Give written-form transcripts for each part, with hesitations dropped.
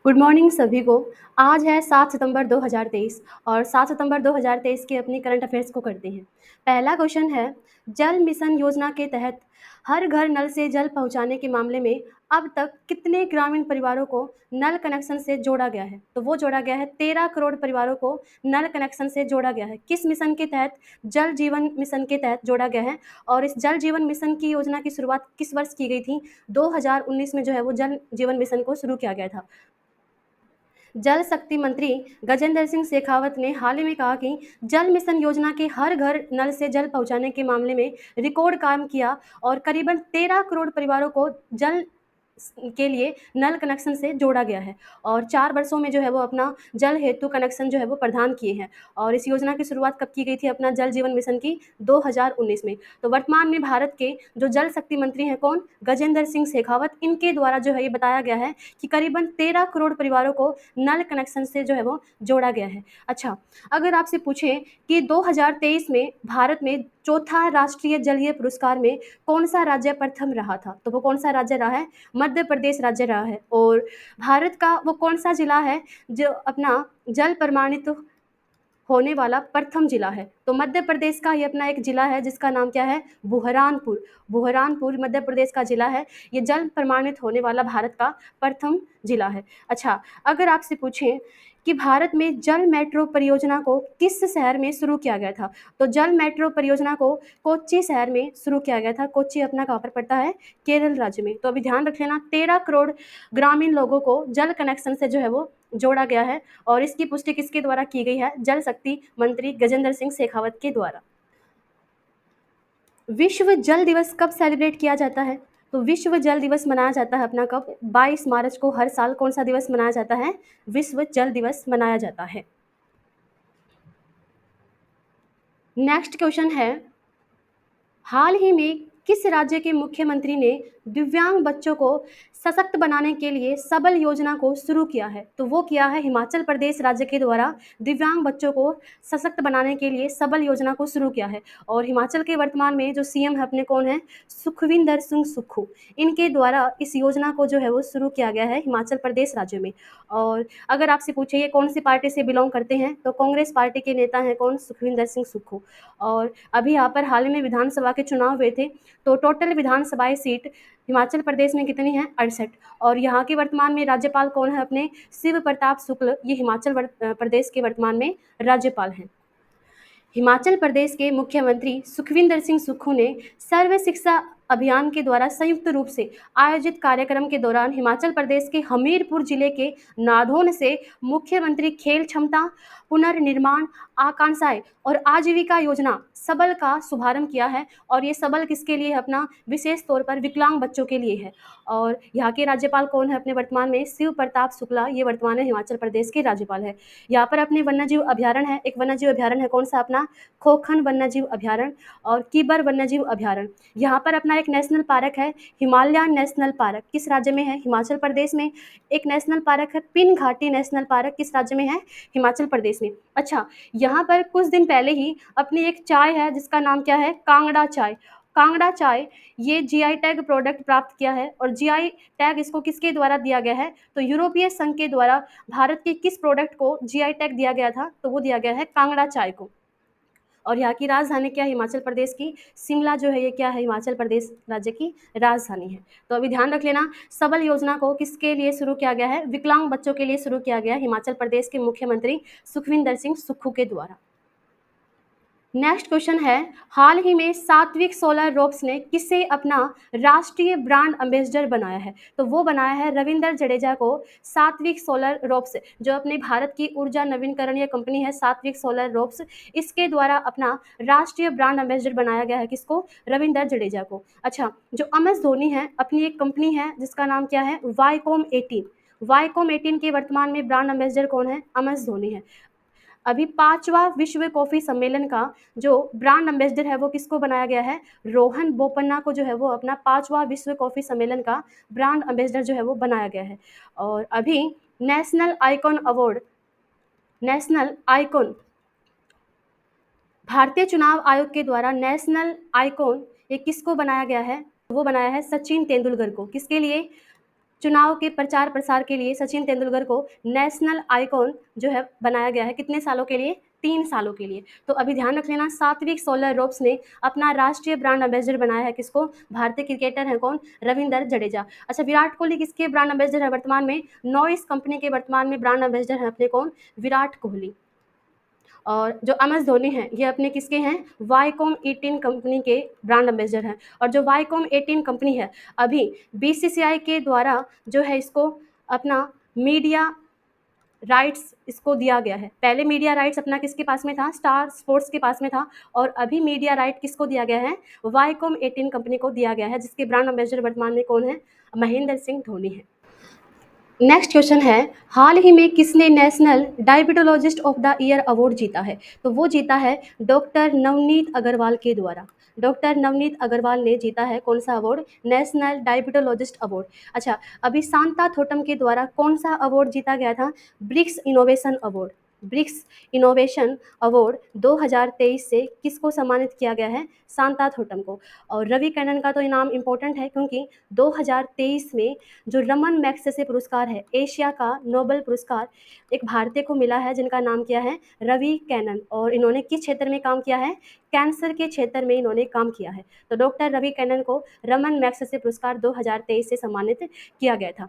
Good morning सभी को। आज है 7 सितंबर 2023 और 7 सितंबर 2023 के अपनी करंट अफेयर्स को करते हैं। पहला क्वेश्चन है, जल मिशन योजना के तहत हर घर नल से जल पहुंचाने के मामले में अब तक कितने ग्रामीण परिवारों को नल कनेक्शन से जोड़ा गया है? तो वो जोड़ा गया है 13 करोड़ परिवारों को नल कनेक्शन से जोड़ा गया है। किस मिशन के तहत? जल जीवन मिशन के तहत जोड़ा गया है। और इस जल जीवन मिशन की योजना की शुरुआत किस वर्ष की गई थी? 2019 में जो है वो जल जीवन मिशन को शुरू किया गया था। जल शक्ति मंत्री गजेंद्र सिंह शेखावत ने हाल ही में कहा कि जल मिशन योजना के हर घर नल से जल पहुंचाने के मामले में रिकॉर्ड काम किया और करीबन 13 करोड़ परिवारों को जल के लिए नल कनेक्शन से जोड़ा गया है और 4 वर्षों में जो है वो अपना जल हेतु कनेक्शन जो है वो प्रदान किए हैं। और इस योजना की शुरुआत कब की गई थी अपना जल जीवन मिशन की? 2019 में। तो वर्तमान में भारत के जो जल शक्ति मंत्री हैं कौन? गजेंद्र सिंह शेखावत। इनके द्वारा जो है ये बताया गया है कि करीबन 13 करोड़ परिवारों को नल कनेक्शन से जो है वो जोड़ा गया है। अच्छा, अगर आपसे पूछें कि 2023 में भारत में चौथा राष्ट्रीय जलीय पुरस्कार में कौन सा राज्य प्रथम रहा था? तो वो कौन सा राज्य रहा है? मध्य प्रदेश राज्य रहा है। और भारत का वो कौन सा जिला है जो अपना जल प्रमाणित होने वाला प्रथम जिला है? तो मध्य प्रदेश का ये अपना एक जिला है जिसका नाम क्या है? बुरहानपुर। बुरहानपुर मध्य प्रदेश का जिला है। ये जल प्रमाणित होने वाला भारत का प्रथम जिला है। अच्छा, अगर आपसे पूछें कि भारत में जल मेट्रो परियोजना को किस शहर में शुरू किया गया था? तो जल मेट्रो परियोजना को कोच्चि शहर में शुरू किया गया था। कोच्चि अपना कहाँ पर पड़ता है? केरल राज्य में। तो अभी ध्यान रख लेना, 13 करोड़ ग्रामीण लोगों को जल कनेक्शन से जो है वो जोड़ा गया है और इसकी पुष्टि किसके द्वारा की गई है? जल शक्ति मंत्री गजेंद्र सिंह शेखावत के द्वारा। विश्व जल दिवस कब सेलिब्रेट किया जाता है? तो विश्व जल दिवस मनाया जाता है अपना कब? 22 मार्च को हर साल कौन सा दिवस मनाया जाता है? विश्व जल दिवस मनाया जाता है। नेक्स्ट क्वेश्चन है, हाल ही में किस राज्य के मुख्यमंत्री ने दिव्यांग बच्चों को सशक्त बनाने के लिए सबल योजना को शुरू किया है? तो वो किया है हिमाचल प्रदेश राज्य के द्वारा दिव्यांग बच्चों को सशक्त बनाने के लिए सबल योजना को शुरू किया है। और हिमाचल के वर्तमान में जो सीएम है अपने कौन है? सुखविंदर सिंह सुक्खू। इनके द्वारा इस योजना को जो है वो शुरू किया गया है हिमाचल प्रदेश राज्य में। और अगर आपसे पूछे ये कौन सी पार्टी से बिलोंग करते हैं? तो कांग्रेस पार्टी के नेता हैं कौन? सुखविंदर सिंह सुक्खू। और अभी यहाँ पर हाल ही में विधानसभा के चुनाव हुए थे, तो टोटल विधानसभाएं सीट हिमाचल प्रदेश में कितनी है? 68। और यहाँ के वर्तमान में राज्यपाल कौन है अपने? शिव प्रताप शुक्ल। ये हिमाचल प्रदेश के वर्तमान में राज्यपाल हैं। हिमाचल प्रदेश के मुख्यमंत्री सुखविंदर सिंह सुक्खू ने सर्व शिक्षा अभियान के द्वारा संयुक्त रूप से आयोजित कार्यक्रम के दौरान हिमाचल प्रदेश के हमीरपुर जिले के नाधौन से मुख्यमंत्री खेल क्षमता पुनर्निर्माण आकांक्षाएं और आजीविका योजना सबल का शुभारंभ किया है। और ये सबल किसके लिए है अपना? विशेष तौर पर विकलांग बच्चों के लिए है। और यहाँ के राज्यपाल कौन है अपने वर्तमान में? शिव प्रताप शुक्ला। ये वर्तमान में हिमाचल प्रदेश के राज्यपाल है। यहाँ पर अपने वन्यजीव अभ्यारण्य है, एक वन्यजीव अभ्यारण्य है कौन सा अपना? खोखन वन्यजीव अभ्यारण्य और कीबर वन्यजीव अभ्यारण्य। यहाँ पर अपना एक नेशनल पार्क है हिमालयन नेशनल पार्क। किस राज्य में है? हिमाचल प्रदेश में। एक नेशनल पार्क है पिन घाटी नेशनल पार्क। किस राज्य में है? हिमाचल प्रदेश में। अच्छा, यहाँ पर कुछ दिन पहले ही अपनी एक चाय है जिसका नाम क्या है? कांगड़ा चाय। कांगड़ा चाय ये जीआई टैग प्रोडक्ट प्राप्त किया है। और जीआई टैग इसको किसके द्वारा दिया गया है? तो यूरोपीय संघ के द्वारा भारत के किस प्रोडक्ट को जीआई टैग दिया गया था? तो वो दिया गया है कांगड़ा चाय को। और यहाँ की राजधानी क्या है हिमाचल प्रदेश की? शिमला जो है ये क्या है? हिमाचल प्रदेश राज्य की राजधानी है। तो अभी ध्यान रख लेना, सबल योजना को किसके लिए शुरू किया गया है? विकलांग बच्चों के लिए शुरू किया गया है हिमाचल प्रदेश के मुख्यमंत्री सुखविंदर सिंह सुक्खू के द्वारा। नेक्स्ट क्वेश्चन है, हाल ही में सात्विक सोलर रोप्स ने किसे अपना राष्ट्रीय ब्रांड एम्बेसडर बनाया है? तो वो बनाया है रविंदर जडेजा को। सात्विक सोलर रोप्स जो अपने भारत की ऊर्जा नवीनकरणीय कंपनी है सात्विक सोलर रोप्स, इसके द्वारा अपना राष्ट्रीय ब्रांड एम्बेसडर बनाया गया है। किसको? रविंदर जडेजा को। अच्छा, जो एमएस धोनी है अपनी एक कंपनी है जिसका नाम क्या है? वाईकॉम 18। वाईकॉम 18 के वर्तमान में ब्रांड एम्बेसडर कौन है? एमएस धोनी है। अभी 5वां विश्व कॉफी सम्मेलन का जो ब्रांड एम्बेसडर है वो किसको बनाया गया है? रोहन बोपन्ना को जो है वो अपना 5वां विश्व कॉफी सम्मेलन का ब्रांड एम्बेसडर जो है वो बनाया गया है। और अभी national icon award, national icon भारतीय चुनाव आयोग के द्वारा नेशनल आइकॉन ये किसको बनाया गया है? वो बनाया है सचिन तेंदुलकर को। किसके लिए? चुनाव के प्रचार प्रसार के लिए सचिन तेंदुलकर को नेशनल आइकॉन जो है बनाया गया है, कितने सालों के लिए? 3 सालों के लिए। तो अभी ध्यान रख लेना, सात्विक सोलर रोप्स ने अपना राष्ट्रीय ब्रांड एम्बेसडर बनाया है किसको? भारतीय क्रिकेटर है कौन? रविंदर जडेजा। अच्छा, विराट कोहली किसके ब्रांड एम्बेसडर है वर्तमान में? नॉइस कंपनी के वर्तमान में ब्रांड एम्बेसडर है अपने कौन? विराट कोहली। और जो एम एस धोनी हैं ये अपने किसके हैं? वाईकॉम 18 कंपनी के ब्रांड एम्बेसडर हैं। और जो वाईकॉम 18 कंपनी है, अभी बीसीसीआई के द्वारा जो है इसको अपना मीडिया राइट्स इसको दिया गया है। पहले मीडिया राइट्स अपना किसके पास में था? स्टार स्पोर्ट्स के पास में था। और अभी मीडिया राइट किसको दिया गया है? वाईकॉम 18 कंपनी को दिया गया है, जिसके ब्रांड एम्बेसडर वर्तमान में कौन है? महेंद्र सिंह धोनी है। नेक्स्ट क्वेश्चन है, हाल ही में किसने national diabetologist of the year award जीता है? तो वो जीता है डॉक्टर नवनीत अग्रवाल के द्वारा। डॉक्टर नवनीत अग्रवाल ने जीता है कौन सा अवार्ड? National diabetologist award. अच्छा, अभी सांता थोटम के द्वारा कौन सा अवार्ड जीता गया था? BRICS innovation award. BRICS innovation award 2023 से किसको सम्मानित किया गया है? सांता थोटम को। और रवि कैनन का तो इनाम इम्पोर्टेंट है, क्योंकि 2023 में जो रमन मैग्सेसे पुरस्कार है, एशिया का नोबेल पुरस्कार एक भारतीय को मिला है, जिनका नाम क्या है? रवि कैनन। और इन्होंने किस क्षेत्र में काम किया है? कैंसर के क्षेत्र में इन्होंने काम किया है। तो डॉक्टर रवि कैनन को रमन मैग्सेसे पुरस्कार 2023 से सम्मानित किया गया था।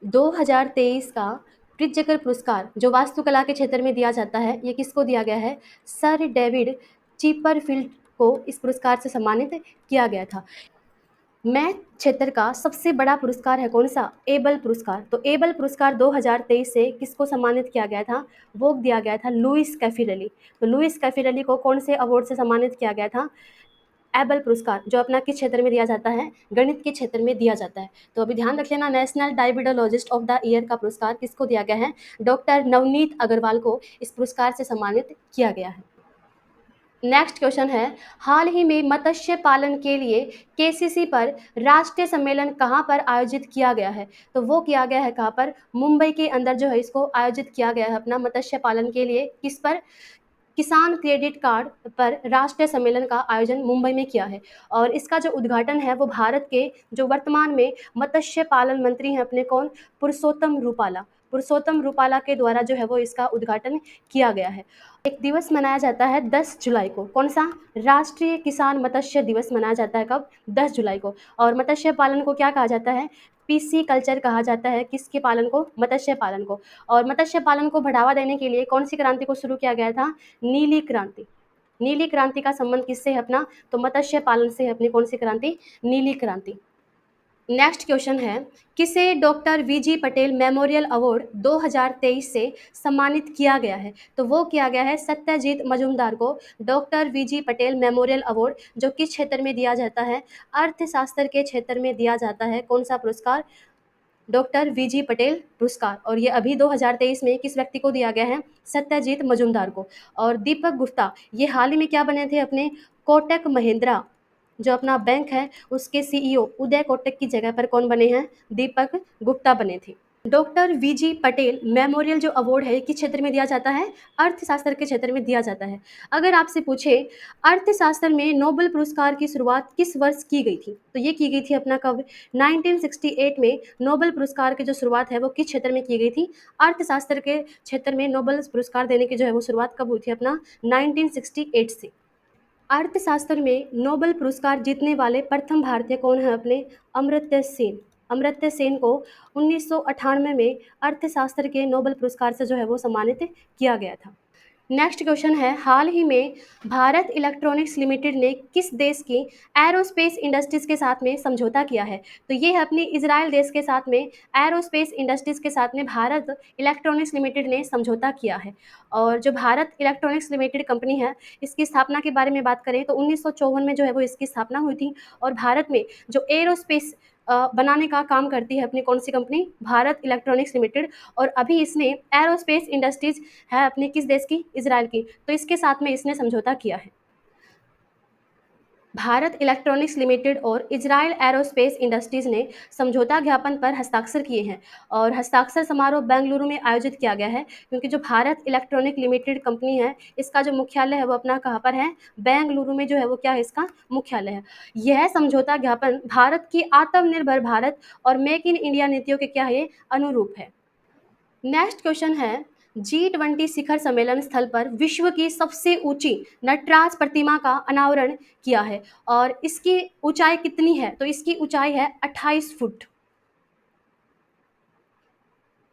2023 का प्रिट्जकर पुरस्कार जो वास्तुकला के क्षेत्र में दिया जाता है, ये किसको दिया गया है? सर डेविड चिपरफील्ड को इस पुरस्कार से सम्मानित किया गया था। मैथ क्षेत्र का सबसे बड़ा पुरस्कार है कौन सा? एबल पुरस्कार। तो एबल पुरस्कार 2023 से किसको सम्मानित किया गया था? वो दिया गया था लुइस कैफिरेली। तो लुइस कैफिरेली को कौन से अवार्ड से सम्मानित किया गया था? एबल पुरस्कार, जो अपना किस क्षेत्र में दिया जाता है? गणित के क्षेत्र में दिया जाता है। तो अभी ध्यान रख लेना, national diabetologist of the year का पुरस्कार किसको दिया गया है? डॉक्टर नवनीत अग्रवाल को इस पुरस्कार से सम्मानित किया गया है। नेक्स्ट क्वेश्चन है, हाल ही में मत्स्य पालन के लिए केसीसी पर राष्ट्रीय सम्मेलन कहाँ पर आयोजित किया गया है? तो वो किया गया है कहाँ पर? मुंबई के अंदर जो है इसको आयोजित किया गया है अपना मत्स्य पालन के लिए। किस पर? किसान क्रेडिट कार्ड पर राष्ट्रीय सम्मेलन का आयोजन मुंबई में किया है। और इसका जो उद्घाटन है वो भारत के जो वर्तमान में मत्स्य पालन मंत्री हैं अपने कौन? पुरुषोत्तम रूपाला। पुरुषोत्तम रूपाला के द्वारा जो है वो इसका उद्घाटन किया गया है। एक दिवस मनाया जाता है 10 जुलाई को, कौन सा? राष्ट्रीय किसान मत्स्य दिवस मनाया जाता है कब? 10 जुलाई को। और मत्स्य पालन को क्या कहा जाता है? पीसी कल्चर कहा जाता है। किसके पालन को? मत्स्य पालन को। और मत्स्य पालन को बढ़ावा देने के लिए कौन सी क्रांति को शुरू किया गया था? नीली क्रांति। नीली क्रांति का संबंध किससे है अपना? तो मत्स्य पालन से है अपनी कौन सी क्रांति? नीली क्रांति। नेक्स्ट क्वेश्चन है, किसे doctor VG Patel memorial award 2023 से सम्मानित किया गया है? तो वो किया गया है सत्यजीत मजूमदार को doctor VG Patel memorial award, जो किस क्षेत्र में दिया जाता है? अर्थशास्त्र के क्षेत्र में दिया जाता है। कौन सा पुरस्कार? डॉक्टर वीजी पटेल पुरस्कार। और ये अभी 2023 में किस व्यक्ति को दिया गया है? सत्यजीत मजूमदार को। और दीपक गुप्ता ये हाल ही में क्या बने थे अपने? कोटक महिंद्रा जो अपना बैंक है उसके सीईओ उदय कोटक की जगह पर कौन बने हैं? दीपक गुप्ता बने थे। डॉक्टर वीजी पटेल मेमोरियल जो अवार्ड है किस क्षेत्र में दिया जाता है? अर्थशास्त्र के क्षेत्र में दिया जाता है। अगर आपसे पूछे अर्थशास्त्र में नोबेल पुरस्कार की शुरुआत किस वर्ष की गई थी? तो ये की गई थी अपना कब? 1968 में नोबेल पुरस्कार की जो शुरुआत है वो किस क्षेत्र में की गई थी? अर्थशास्त्र के क्षेत्र में नोबेल पुरस्कार देने की जो है वो शुरुआत कब हुई थी अपना? 1968 से। अर्थशास्त्र में नोबेल पुरस्कार जीतने वाले प्रथम भारतीय कौन है अपने? अमर्त्य सेन। अमर्त्य सेन को 1998 में अर्थशास्त्र के नोबेल पुरस्कार से जो है वो सम्मानित किया गया था। नेक्स्ट क्वेश्चन है, हाल ही में भारत इलेक्ट्रॉनिक्स लिमिटेड ने किस देश की एरोस्पेस इंडस्ट्रीज के साथ में समझौता किया है? तो ये है अपनी इजराइल देश के साथ में एरोस्पेस इंडस्ट्रीज के साथ में भारत इलेक्ट्रॉनिक्स लिमिटेड ने समझौता किया है। और जो भारत इलेक्ट्रॉनिक्स लिमिटेड कंपनी है, इसकी स्थापना के बारे में बात करें तो 1954 में जो है वो इसकी स्थापना हुई थी। और भारत में जो एरोस्पेस बनाने का काम करती है अपनी कौन सी कंपनी? Bharat electronics limited. और अभी इसने एरोस्पेस इंडस्ट्रीज है अपने किस देश की? इजराइल की। तो इसके साथ में इसने समझौता किया है। भारत इलेक्ट्रॉनिक्स लिमिटेड और इजराइल एरोस्पेस इंडस्ट्रीज ने समझौता ज्ञापन पर हस्ताक्षर किए हैं और हस्ताक्षर समारोह बेंगलुरु में आयोजित किया गया है, क्योंकि जो भारत इलेक्ट्रॉनिक लिमिटेड कंपनी है, इसका जो मुख्यालय है वो अपना कहाँ पर है, बेंगलुरु में जो है वो क्या है, इसका मुख्यालय है। यह समझौता ज्ञापन भारत की आत्मनिर्भर भारत और मेक इन इंडिया नीतियों के क्या है, ये अनुरूप है। नेक्स्ट क्वेश्चन है, G20 शिखर सम्मेलन स्थल पर विश्व की सबसे ऊंची नटराज प्रतिमा का अनावरण किया है और इसकी ऊंचाई कितनी है, तो इसकी ऊंचाई है 28 फुट।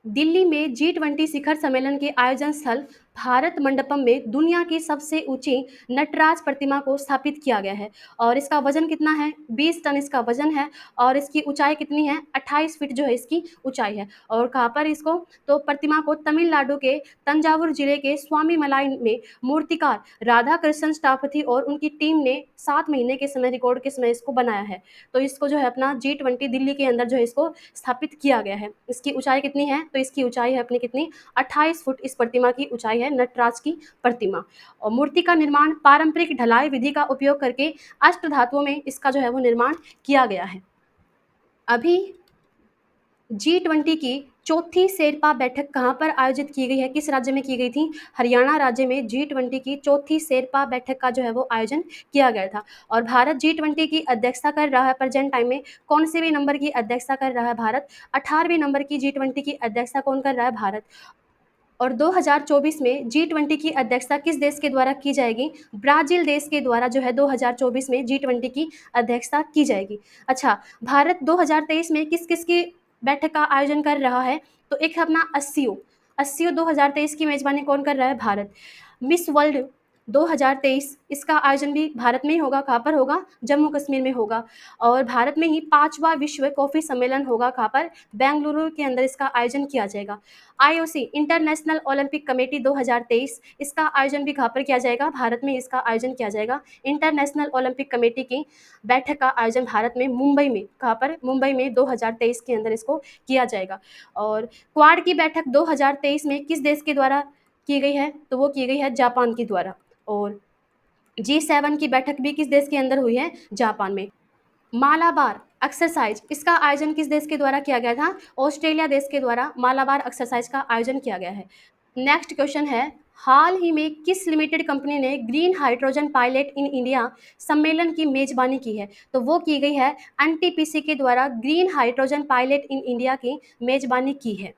दिल्ली में G20 शिखर सम्मेलन के आयोजन स्थल भारत मंडपम में दुनिया की सबसे ऊंची नटराज प्रतिमा को स्थापित किया गया है और इसका वजन कितना है, 20 टन इसका वजन है और इसकी ऊंचाई कितनी है, 28 फीट जो है इसकी ऊंचाई है। और कहाँ पर इसको, तो प्रतिमा को तमिलनाडु के तंजावुर जिले के स्वामी मलाई में मूर्तिकार राधा कृष्ण स्टापथी और उनकी टीम ने 7 महीने के समय, रिकॉर्ड के समय इसको बनाया है। तो इसको जो है अपना G20 दिल्ली के अंदर जो है इसको स्थापित किया गया है। इसकी ऊंचाई कितनी है, तो इसकी ऊंचाई है अपनी कितनी, 28 फुट इस प्रतिमा की ऊंचाई है, नटराज की प्रतिमा। और मूर्ति का निर्माण पारंपरिक ढलाई विधि का उपयोग करके अष्ट धातुओं में इसका जो है वो निर्माण किया गया है। अभी G20 की चौथी शेरपा बैठक कहाँ पर आयोजित की गई है, किस राज्य में की गई थी, हरियाणा राज्य में G20 की चौथी शेरपा बैठक का जो है वो आयोजन किया गया था। और भारत G20 की अध्यक्षता कर रहा है प्रेजेंट टाइम में, कौन से भी नंबर की अध्यक्षता कर रहा है भारत, 18वें नंबर की G20 की अध्यक्षता कौन कर रहा है, भारत। और 2024 में G20 की अध्यक्षता किस देश के द्वारा की जाएगी, ब्राजील देश के द्वारा जो है 2024 में G20 की अध्यक्षता की जाएगी। अच्छा, भारत 2023 में किस किस की बैठक का आयोजन कर रहा है, तो एक है अपना अस्सीओ 2023 की मेजबानी कौन कर रहा है, भारत। मिस वर्ल्ड 2023 इसका आयोजन भी भारत में ही होगा, कहाँ पर होगा, जम्मू कश्मीर में होगा। और भारत में ही 5वां विश्व कॉफ़ी सम्मेलन होगा, कहाँ पर, बेंगलुरु के अंदर इसका आयोजन किया जाएगा। IOC इंटरनेशनल ओलंपिक कमेटी 2023 इसका आयोजन भी कहाँ पर किया जाएगा, भारत में इसका आयोजन किया जाएगा। इंटरनेशनल ओलंपिक कमेटी की बैठक का आयोजन भारत में मुंबई में, कहाँ पर, मुंबई में 2023 के अंदर इसको किया जाएगा। और क्वाड की बैठक 2023 में किस देश के द्वारा की गई है, तो वो की गई है जापान के द्वारा। और G7 की बैठक भी किस देश के अंदर हुई है, जापान में। मालाबार एक्सरसाइज इसका आयोजन किस देश के द्वारा किया गया था, ऑस्ट्रेलिया देश के द्वारा मालाबार एक्सरसाइज का आयोजन किया गया है। नेक्स्ट क्वेश्चन है, हाल ही में किस लिमिटेड कंपनी ने green hydrogen pilot in India सम्मेलन की मेजबानी की है, तो वो की गई है NTPC के द्वारा green hydrogen pilot in India की मेजबानी की है।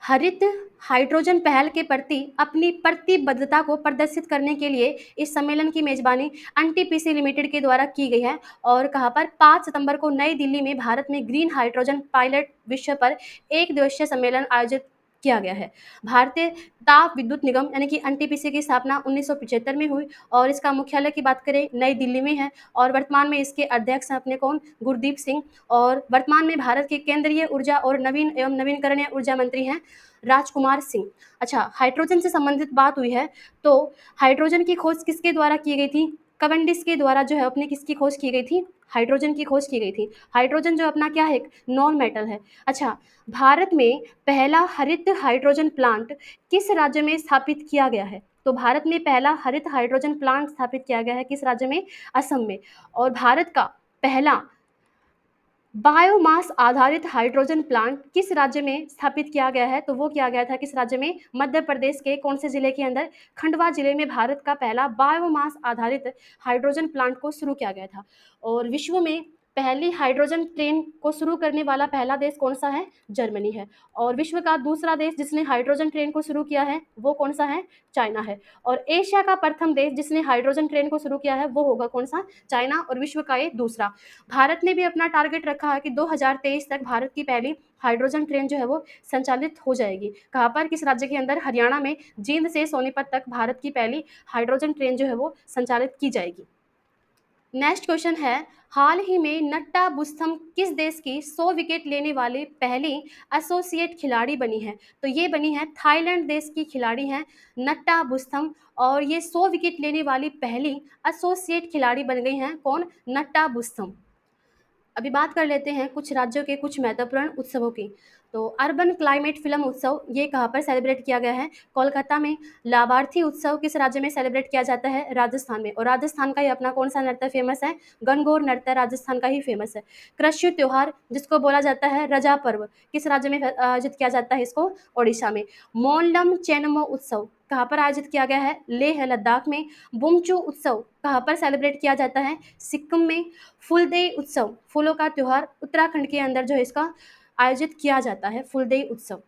हरित हाइड्रोजन पहल के प्रति अपनी प्रतिबद्धता को प्रदर्शित करने के लिए इस सम्मेलन की मेजबानी NTPC लिमिटेड के द्वारा की गई है। और कहाँ पर, 5 सितंबर को नई दिल्ली में भारत में ग्रीन हाइड्रोजन पायलट विषय पर एक दिवसीय सम्मेलन आयोजित किया गया है। भारतीय ताप विद्युत निगम यानी कि NTPC की स्थापना 1975 में हुई और इसका मुख्यालय की बात करें नई दिल्ली में है। और वर्तमान में इसके अध्यक्ष हैं अपने कौन, गुरदीप सिंह। और वर्तमान में भारत के केंद्रीय ऊर्जा और नवीन एवं नवीनकरणीय ऊर्जा मंत्री हैं राजकुमार सिंह। अच्छा, हाइड्रोजन से संबंधित बात हुई है, तो हाइड्रोजन की खोज किसके द्वारा की गई थी, कैवेंडिश के द्वारा जो है अपनी किसकी खोज की गई थी, हाइड्रोजन की खोज की गई थी। हाइड्रोजन जो अपना क्या है, एक नॉन मेटल है। अच्छा, भारत में पहला हरित हाइड्रोजन प्लांट किस राज्य में स्थापित किया गया है, तो भारत में पहला हरित हाइड्रोजन प्लांट स्थापित किया गया है किस राज्य में, असम में। और भारत का पहला बायोमास आधारित हाइड्रोजन प्लांट किस राज्य में स्थापित किया गया है, तो वो किया गया था किस राज्य में, मध्य प्रदेश के कौन से जिले के अंदर, खंडवा जिले में भारत का पहला बायोमास आधारित हाइड्रोजन प्लांट को शुरू किया गया था। और विश्व में पहली हाइड्रोजन ट्रेन को शुरू करने वाला पहला देश कौन सा है, जर्मनी है। और विश्व का दूसरा देश जिसने हाइड्रोजन ट्रेन को शुरू किया है वो कौन सा है, चाइना है। और एशिया का प्रथम देश जिसने हाइड्रोजन ट्रेन को शुरू किया है वो होगा कौन सा, चाइना। और विश्व का ये दूसरा। भारत ने भी अपना टारगेट रखा है कि 2023 तक भारत की पहली हाइड्रोजन ट्रेन जो है वो संचालित हो जाएगी, कहाँ पर, किस राज्य के अंदर, हरियाणा में जींद से सोनीपत तक भारत की पहली हाइड्रोजन ट्रेन जो है वो संचालित की जाएगी। नेक्स्ट क्वेश्चन है, हाल ही में नट्टा बुस्थम किस देश की 100 विकेट लेने वाली पहली एसोसिएट खिलाड़ी बनी है, तो ये बनी है थाईलैंड देश की खिलाड़ी हैं नट्टा बुस्थम। और ये 100 विकेट लेने वाली पहली एसोसिएट खिलाड़ी बन गई हैं कौन, नट्टा बुस्थम। अभी बात कर लेते हैं कुछ राज्यों के कुछ महत्वपूर्ण उत्सवों की। तो अर्बन क्लाइमेट फिल्म उत्सव ये कहाँ पर सेलिब्रेट किया गया है? कोलकाता में। लाभार्थी उत्सव किस राज्य में सेलिब्रेट किया जाता है? राजस्थान में। और राजस्थान का ही अपना कौन सा नृत्य फेमस है? गणगौर नृत्य राजस्थान का ही फेमस है। कृषि त्योहार जिसको बोला जाता है रजा पर्व, किस राज्य में आयोजित किया जाता है इसको? ओडिशा में। मोनलम चेनमो उत्सव कहाँ पर आयोजित किया गया है? लेह लद्दाख में। बुमचू उत्सव कहाँ पर सेलिब्रेट किया जाता है? सिक्किम में। फुलदेई उत्सव, फूलों का त्योहार, उत्तराखंड के अंदर जो है इसका आयोजित किया जाता है फुलदेई उत्सव।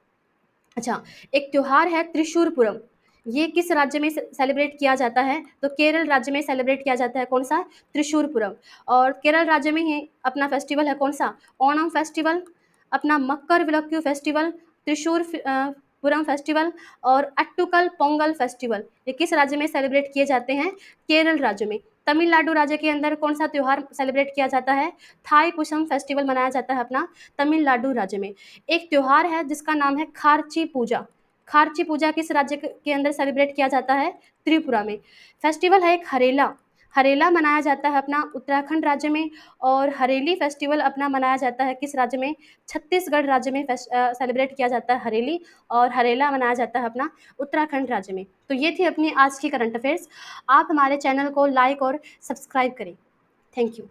अच्छा, एक त्योहार है त्रिशूरपुरम, ये किस राज्य में सेलिब्रेट किया जाता है? तो केरल राज्य में सेलिब्रेट किया जाता है। कौन सा? त्रिशूरपुरम। और केरल राज्य में ही अपना फेस्टिवल है कौन सा? ओणम फेस्टिवल, अपना मकर विलक्कू फेस्टिवल, पुरम फेस्टिवल और अट्टुकल पोंगल फेस्टिवल, ये किस राज्य में सेलिब्रेट किए जाते हैं? केरल राज्य में। तमिलनाडु राज्य के अंदर कौन सा त्योहार सेलिब्रेट किया जाता है? थाई पुषम फेस्टिवल मनाया जाता है अपना तमिलनाडु राज्य में। एक त्योहार है जिसका नाम है खार्ची पूजा, खार्ची पूजा किस राज्य के अंदर सेलिब्रेट किया जाता है? त्रिपुरा में। फेस्टिवल है एक हरेला, हरेला मनाया जाता है अपना उत्तराखंड राज्य में। और हरेली फेस्टिवल अपना मनाया जाता है किस राज्य में? छत्तीसगढ़ राज्य में सेलिब्रेट किया जाता है हरेली, और हरेला मनाया जाता है अपना उत्तराखंड राज्य में। तो ये थी अपनी आज की करंट अफेयर्स। आप हमारे चैनल को लाइक और सब्सक्राइब करें। Thank you.